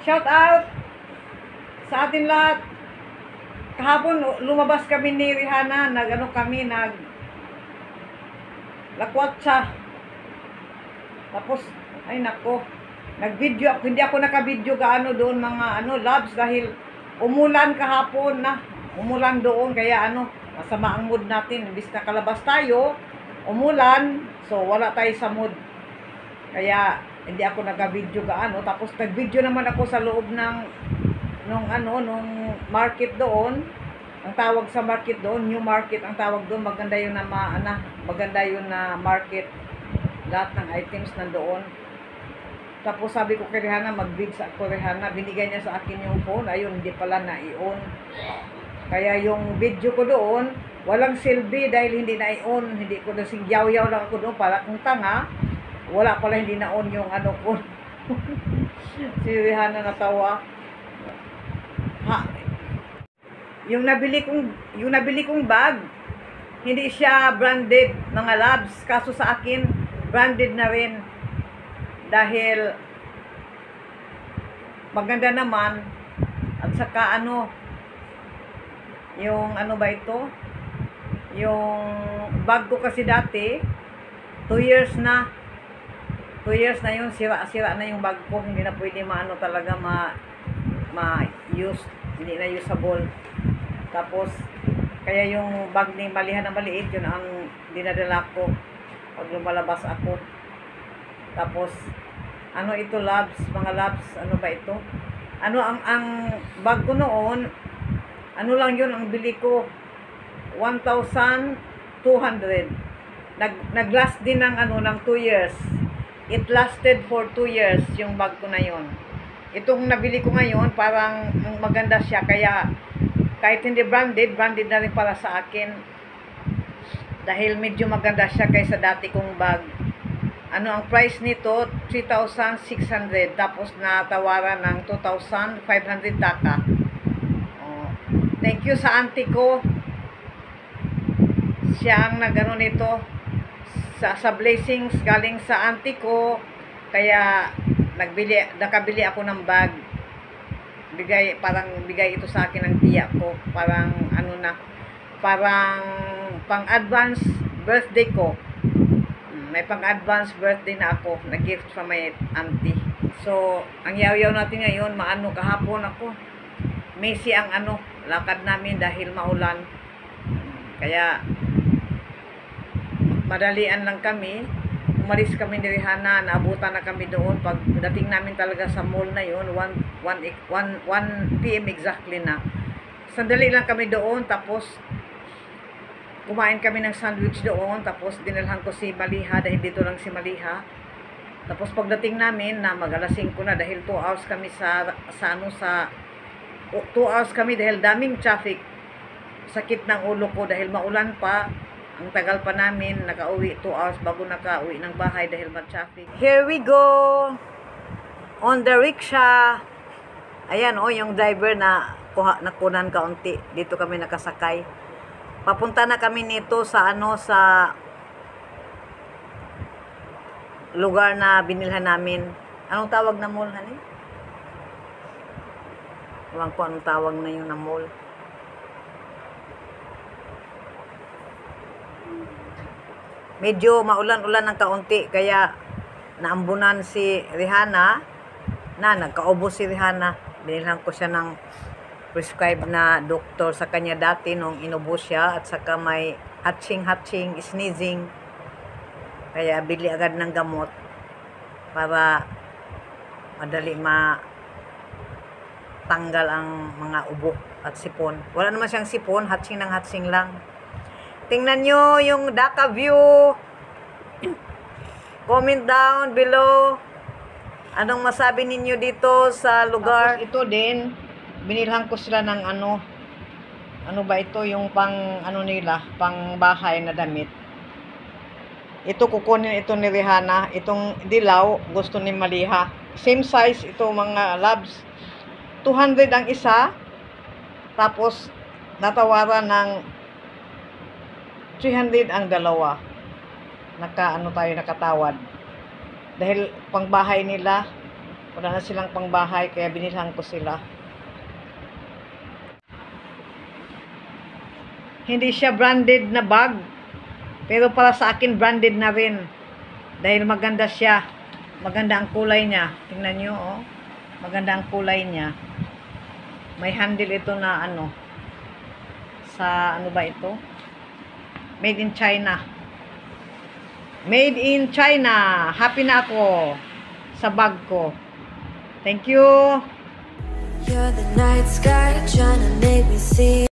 Shout out sa atin lahat. Kahapon lumabas kami ni Rihanna, lakwatsa. Tapos ay nako, nag-video ako, hindi ako naka-video gaano doon mga labs dahil umulan kahapon na. Umulan doon kaya masama ang mood natin. Imbis na kalabas tayo, umulan, so wala tayo sa mood. Kaya hindi ako naka-video gaano. Tapos nag-video naman ako sa loob ng nung market doon. Ang tawag sa market doon, New Market ang tawag doon. Maganda yun na maganda yun na market. Lahat ng items nandoon. Tapos sabi ko kay Rihanna, mag-bid sa ako Rihanna. Binigay niya sa akin yung phone. Ayun, hindi pala na-i-on. Kaya yung video ko doon, walang silbi dahil hindi na-i-on. Hindi ko na yaw-yaw lang ako doon para kung tanga. Wala pala, hindi na-on yung ko. Si Rihanna natawa. Yung nabili kong bag, hindi siya branded mga labs. Kaso sa akin, branded na rin. Dahil maganda naman. At saka yung ba ito? Yung bag ko kasi dati, 2 years na. 2 years na yun, sira-sira na yung bag ko. Hindi na pwede talaga ma-use. Hindi na usable. Tapos, kaya yung bag ni Maliha na maliit, yun ang dinadala ko pag lumalabas ako. Tapos, ito labs, mga labs, ba ito? Ang bag ko noon, lang yun, ang bili ko, 1,200. Nag-last din ng 2 years. It lasted for 2 years, yung bag ko na yun. Itong nabili ko ngayon, parang maganda siya, kaya kahit hindi branded na rin para sa akin. Dahil medyo maganda siya kaysa dati kong bag. Ang price nito, 3,600. Tapos natawaran ng 2,500 taka. Thank you sa auntie ko. Siya ang nito. Sa blessings galing sa auntie ko. Kaya nakabili ako ng bag. Bigay ito sa akin ng tiya ko. Parang parang pang-advance birthday ko. May pang-advance birthday na ako na gift from my auntie. So, ang yaw-yaw natin ngayon, kahapon ako. Messy ang lakad namin dahil maulan. Kaya, madalian lang kami. Umalis kami ni Rihanna, naabutan na kami doon. Pag dating namin talaga sa mall na yun, 1 p.m. exactly na. Sandali lang kami doon, tapos kumain kami ng sandwich doon, tapos dinalhan ko si Maliha dahil dito lang si Maliha. Tapos pagdating namin na mag-alas 5 na dahil 2 hours kami 2 hours kami dahil daming traffic. Sakit ng ulo ko dahil maulan pa. Ang tagal pa namin, nakauwi 2 hours bago nakauwi ng bahay dahil mag-traffic. Here we go! On the rickshaw. Ayan yung driver na nakunan kaunti. Dito kami nakasakay. Papunta na kami nito sa sa lugar na binilhan namin. Anong tawag na mall, honey? Ewan ko anong tawag na yun na mall. Medyo maulan-ulan ng kaunti, kaya naambunan si Rihanna nagkaubos si Rihanna. Binilhan ko siya ng prescribed na doktor sa kanya dati nung inubos siya, at saka may hatching, sneezing. Kaya bili agad ng gamot para madali tanggal ang mga ubo at sipon. Wala naman siyang sipon, hatching lang. Tingnan nyo yung Dhaka view. Comment down below. Anong masabi ninyo dito sa lugar? Tapos ito din, binilhan ko sila ng ano ba ito, yung pang nila, pang bahay na damit. Ito kukunin ito ni Rihanna. Itong dilaw, gusto ni Maliha. Same size ito mga labs. 200 ang isa. Tapos, natawaran ng 300 ang dalawa. Tayo nakatawad. Dahil pang bahay nila, Wala na silang pangbahay, kaya binilhan ko sila. Hindi siya branded na bag, pero para sa akin branded na rin. Dahil maganda siya. Maganda ang kulay niya. Tingnan nyo, oh. Maganda ang kulay niya. May handle ito na ano. Sa ano ba ito? Made in China. Made in China. Happy na ako sa bag ko. Thank you. You're the night sky trying to make me see